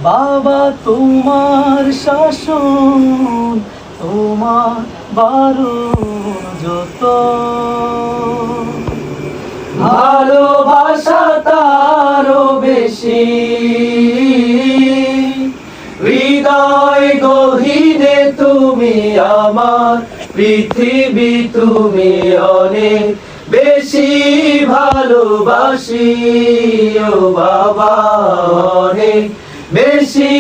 বাবা তোমার শাসন, তোমার বারণ যত, ভালোবাসা তারও বেশি। হৃদয় গহীনে তুমি আমার, পৃথিবী তুমি অনেক বেশি ভালোবাসি। ও বাবা অনেক বেশি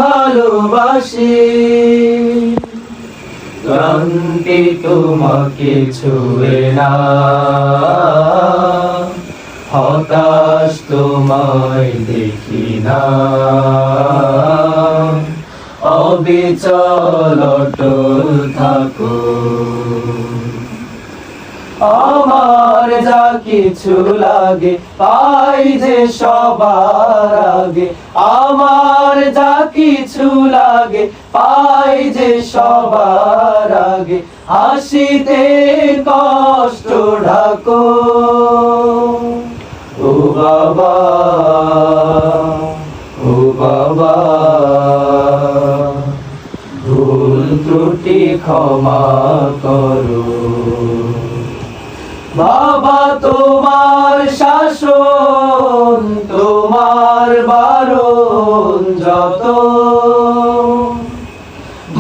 ভালোবাসি। ক্লান্তি তোমাকে ছুঁয়ে না, হতাশ তোমায় দেখি না, অবিচল অটল থাকো। আমার যা কিছু লাগে পাই যে সবার আগে, আমার যা কিছু লাগে পাই যে সবার আগে, হাসিতে কষ্ট ঢাকো। ও বাবা, ও বাবা, ভুল ত্রুটি ক্ষমা করো। বাবা তোমার শাসন, তোমার বারণ যত,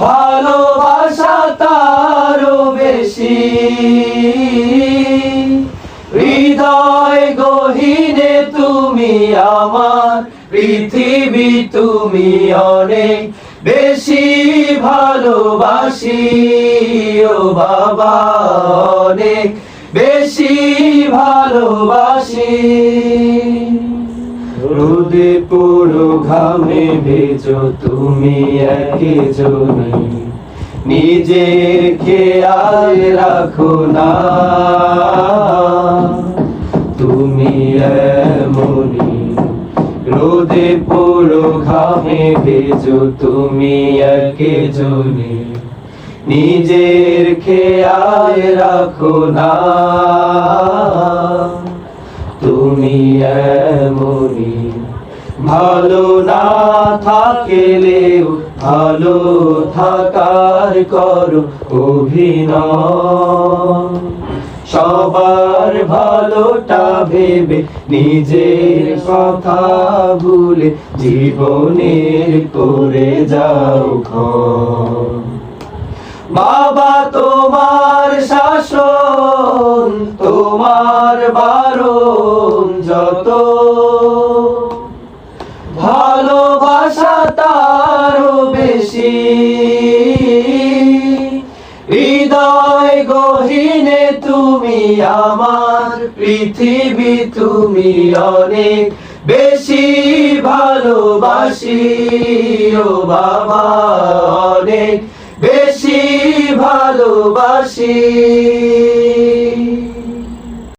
ভালোবাসা তারও বেশি। হৃদয় গহীনে তুমি আমার, পৃথিবী তুমি অনেক বেশি ভালোবাসি। ও বাবা অনেক বেশি ভালোবাসি। রোদে পুরো ঘামে ভেজো তুমি একজনই, নিজের খেয়াল রাখো না। তুমি এমনই, রোদে পুরো ঘামে ভেজো তুমি একজনই, নিজের খেয়াল রাখো না। তুমি এমনই, ভালো না থাকলেও ভালো থাকার করো অভিনয়। সবার ভালোটা ভেবে নিজের কথা ভুলে জীবনের করে যাও ক্ষয়। বাবা তোমার শাসন, তোমার বারণ যত, ভালোবাসা তারও বেশি। হৃদয় গহীনে তুমি আমার, পৃথিবী তুমি অনেক বেশি ভালোবাসি। ও বাবা অনেক বেশি ভালোবাসি।